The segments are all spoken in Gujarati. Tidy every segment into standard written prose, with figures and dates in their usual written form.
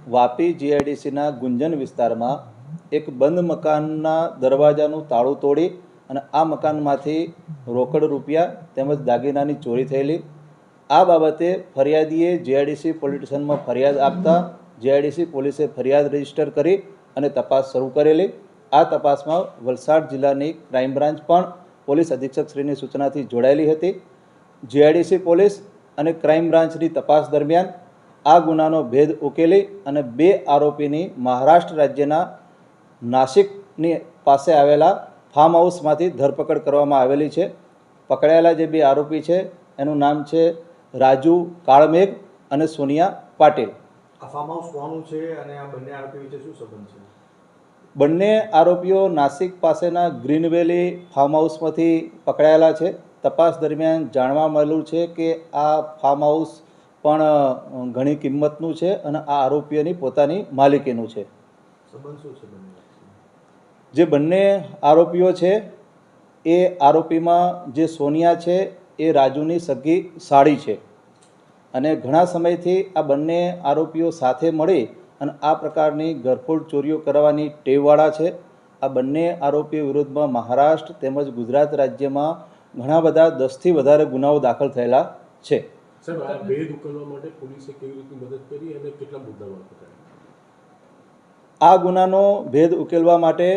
વાપી જીઆઈડીસીના ગુંજન વિસ્તારમાં એક બંધ મકાનના દરવાજાનું તાળું તોડી અને આ મકાનમાંથી રોકડ રૂપિયા તેમજ દાગીનાની ચોરી થયેલી. આ બાબતે ફરિયાદીએ જીઆઈડીસી પોલીસ સ્ટેશનમાં ફરિયાદ આપતા જીઆઈડીસી પોલીસે ફરિયાદ રજીસ્ટર કરી અને તપાસ શરૂ કરેલી. આ તપાસમાં વલસાડ જિલ્લાની ક્રાઇમ બ્રાન્ચ પણ પોલીસ અધિક્ષક શ્રીની સૂચનાથી જોડાયેલી હતી. જીઆઈડીસી પોલીસ અને ક્રાઇમ બ્રાન્ચની તપાસ દરમિયાન આ ગુનાનો ભેદ ઉકેલી અને 2 આરોપીની મહારાષ્ટ્ર રાજ્યના નાસિકની પાસે આવેલા ફાર્મ હાઉસમાંથી ધરપકડ કરવામાં આવેલી છે. પકડાયેલા જે 2 આરોપી છે એનું નામ છે રાજુ કાળમેઘ અને સોનિયા પાટીલ. આ ફાર્મ હાઉસ કોનું છે અને આ બંને આરોપી વચ્ચે શું સંબંધ છે? બંને આરોપીઓ નાસિક પાસેના ગ્રીન વેલી ફાર્મ હાઉસમાંથી પકડાયેલા છે. તપાસ દરમિયાન જાણવા મળેલું છે કે આ ફાર્મ હાઉસ પણ ઘણી કિંમતનું છે અને આ આરોપીઓની પોતાની માલિકીનું છે. સંબંધ શું છે બંને? જે બંને આરોપીઓ છે એ આરોપીમાં જે સોનિયા છે એ રાજુની સગી સાળી છે અને ઘણા સમયથી આ બંને આરોપીઓ સાથે મળી અને આ પ્રકારની ઘરફોડ ચોરીઓ કરવાની ટેવવાળા છે. આ બંને આરોપીઓ વિરુદ્ધમાં મહારાષ્ટ્ર તેમજ ગુજરાત રાજ્યમાં ઘણા બધા 10થી વધારે ગુનાઓ દાખલ થયેલા છે. સાહેબ, આ ભેદ ઉકેલવા માટે પોલીસે કેવી રીતે મદદ કરી અને કેટલા મુદ્દાઓ પકડ્યા? આ ગુનાનો ભેદ ઉકેલવા માટે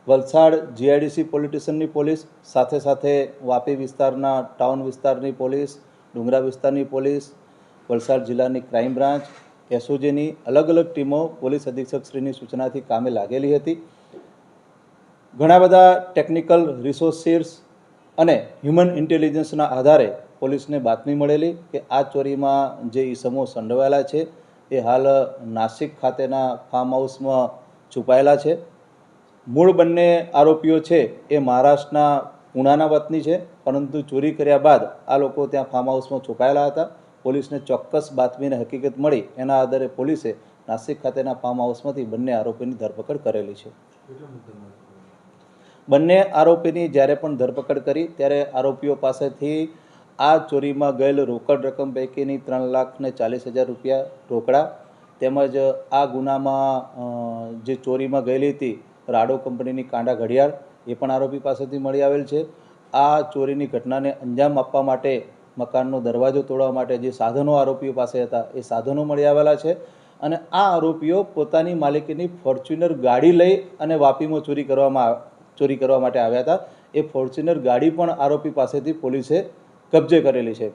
વલસાડ જીઆઈડીસી પોલીસ સ્ટેશનની પોલીસ સાથે સાથે વાપી વિસ્તારના ટાઉન વિસ્તારની પોલીસ, ડુંગરા વિસ્તારની પોલીસ, વલસાડ જિલ્લાની ક્રાઇમ બ્રાન્ચ, એસઓજીની અલગ અલગ ટીમો પોલીસ અધિક્ષક શ્રીની સૂચનાથી કામે લાગેલી હતી. ઘણા બધા ટેકનિકલ રિસોર્સિસ અને હ્યુમન ઇન્ટેલિજન્સના આધારે પોલીસને બાતમી મળેલી કે આ ચોરીમાં જે ઈસમો સંડોવાયેલા છે એ હાલ નાસિક ખાતેના ફાર્મ હાઉસમાં છુપાયેલા છે. મૂળ બંને આરોપીઓ છે એ મહારાષ્ટ્રના પુણાના વતની છે, પરંતુ ચોરી કર્યા બાદ આ લોકો ત્યાં ફાર્મ હાઉસમાં છુપાયેલા હતા. પોલીસને ચોક્કસ બાતમીને હકીકત મળી એના આધારે પોલીસે નાસિક ખાતેના ફાર્મ હાઉસમાંથી બંને આરોપીની ધરપકડ કરેલી છે. બંને આરોપીની જ્યારે પણ ધરપકડ કરી ત્યારે આરોપીઓ પાસેથી આ ચોરીમાં ગયેલ રોકડ રકમ પૈકીની 3,40,000 રૂપિયા રોકડા તેમજ આ ગુનામાં જે ચોરીમાં ગયેલી હતી રાડો કંપનીની કાંડા ઘડિયાળ એ પણ આરોપી પાસેથી મળી આવેલ છે. આ ચોરીની ઘટનાને અંજામ આપવા માટે મકાનનો દરવાજો તોડવા માટે જે સાધનો આરોપીઓ પાસે હતા એ સાધનો મળી આવેલા છે અને આ આરોપીઓ પોતાની માલિકીની ફોર્ચ્યુનર ગાડી લઈ અને વાપીમાં ચોરી કરવા માટે આવ્યા હતા. એ ફોર્ચ્યુનર ગાડી પણ આરોપી પાસેથી પોલીસે કબજે કરેલી છે.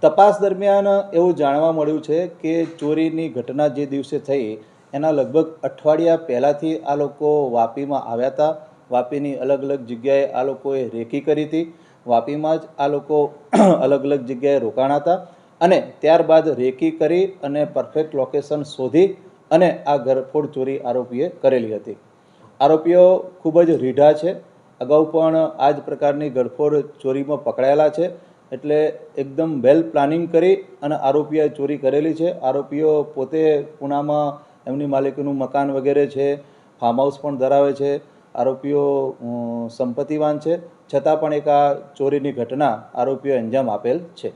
તપાસ દરમિયાન એવું જાણવા મળ્યું છે કે ચોરીની ઘટના જે દિવસે થઈ એના લગભગ અઠવાડિયા પહેલાંથી આ લોકો વાપીમાં આવ્યા હતા. વાપીની અલગ અલગ જગ્યાએ આ લોકોએ રેકી કરી હતી. વાપીમાં જ આ લોકો અલગ અલગ જગ્યાએ રોકાણા હતા અને ત્યારબાદ રેકી કરી અને પરફેક્ટ લોકેશન શોધી અને આ ઘરફોડ ચોરી આરોપીએ કરેલી હતી. આરોપીઓ ખૂબ જ રીઢા છે. અગાઉ પણ આ જ પ્રકારની ઘરફોડ ચોરીમાં પકડાયેલા છે. એટલે એકદમ વેલ પ્લાનિંગ કરી અને આરોપીએ ચોરી કરેલી છે. આરોપીઓ પોતે પુણામાં એમની માલિકીનું મકાન વગેરે છે, ફાર્મ હાઉસ પણ ધરાવે છે. આરોપીઓ સંપત્તિવાન છે, છતાં પણ એક આ ચોરીની ઘટના આરોપીઓ અંજામ આપેલ છે.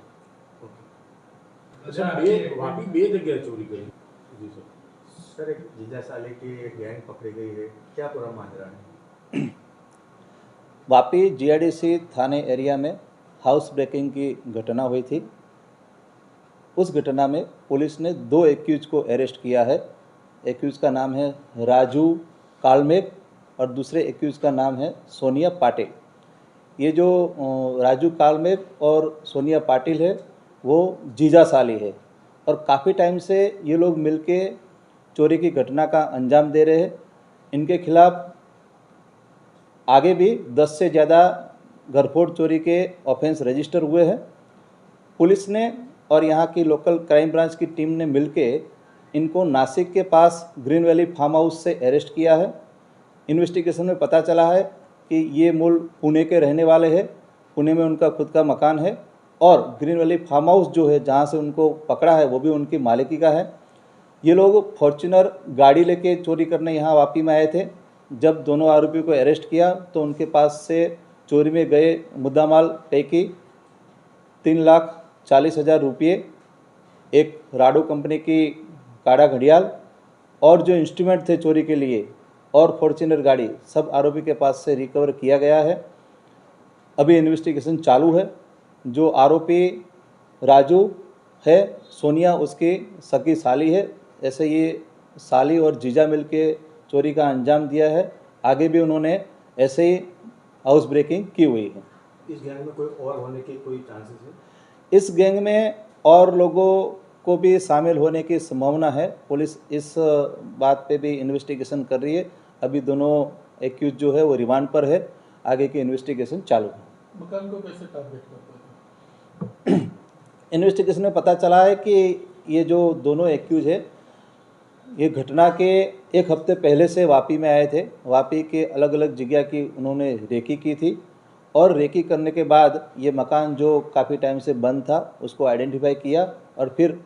सर, एक जीजा साले की एक गैंग पकड़ी गई है, क्या पूरा माजरा है? वापी जीआईडीसी थाने एरिया में हाउस ब्रेकिंग की घटना हुई थी. उस घटना में पुलिस ने 2 एक्यूज को अरेस्ट किया है. एक्यूज का नाम है राजू कालमेघ और दूसरे एक्यूज का नाम है सोनिया पाटिल. ये जो राजू कालमेघ और सोनिया पाटिल है वो जीजा साली है और काफ़ी टाइम से ये लोग मिलके चोरी की घटना का अंजाम दे रहे हैं. इनके खिलाफ आगे भी 10 से ज़्यादा घरफोड़ चोरी के ऑफेंस रजिस्टर हुए हैं. पुलिस ने और यहाँ की लोकल क्राइम ब्रांच की टीम ने मिलके इनको नासिक के पास ग्रीन वैली फार्म हाउस से अरेस्ट किया है. इन्वेस्टिगेशन में पता चला है कि ये मूल पुणे के रहने वाले हैं. पुणे में उनका खुद का मकान है और ग्रीन वैली फार्म हाउस जो है जहाँ से उनको पकड़ा है वो भी उनकी मालिकी का है. ये लोग फॉर्च्यूनर गाड़ी लेके चोरी करने यहाँ वापी में आए थे. जब दोनों आरोपियों को अरेस्ट किया तो उनके पास से चोरी में गए मुद्दामाल पैकी 3,40,000 रुपये एक राडो कंपनी की काड़ा घड़ियाल और जो इंस्ट्रूमेंट थे चोरी के लिए और फॉर्च्यूनर गाड़ी सब आरोपी के पास से रिकवर किया गया है। अभी इन्वेस्टिगेशन चालू है। जो आरोपी राजू है, सोनिया उसकी सगी साली है। ऐसे ये साली और जीजा मिल के चोरी का अंजाम दिया है। आगे भी उन्होंने ऐसे ही हाउस ब्रेकिंग की हुई है। इस गैंग में कोई और होने के कोई चांसेस है? इस गैंग में और लोगों को भी शामिल होने की संभावना है। पुलिस इस बात पे भी इन्वेस्टिगेशन कर रही है। अभी दोनों एक्यूज जो है वो रिमांड पर है। आगे की इन्वेस्टिगेशन चालू है। मकान को कैसे टारगेट करते थे? इन्वेस्टिगेशन में पता चला है कि ये जो दोनों एक्यूज है ये घटना के एक हफ्ते पहले से वापी में आए थे। वापी के अलग अलग जगह की उन्होंने रेकी की थी और रेकी करने के बाद ये मकान जो काफ़ी टाइम से बंद था उसको आइडेंटिफाई किया और फिर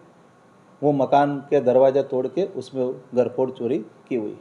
वो मकान के दरवाज़ा तोड़ के उसमें गरफोड़ चोरी की हुई।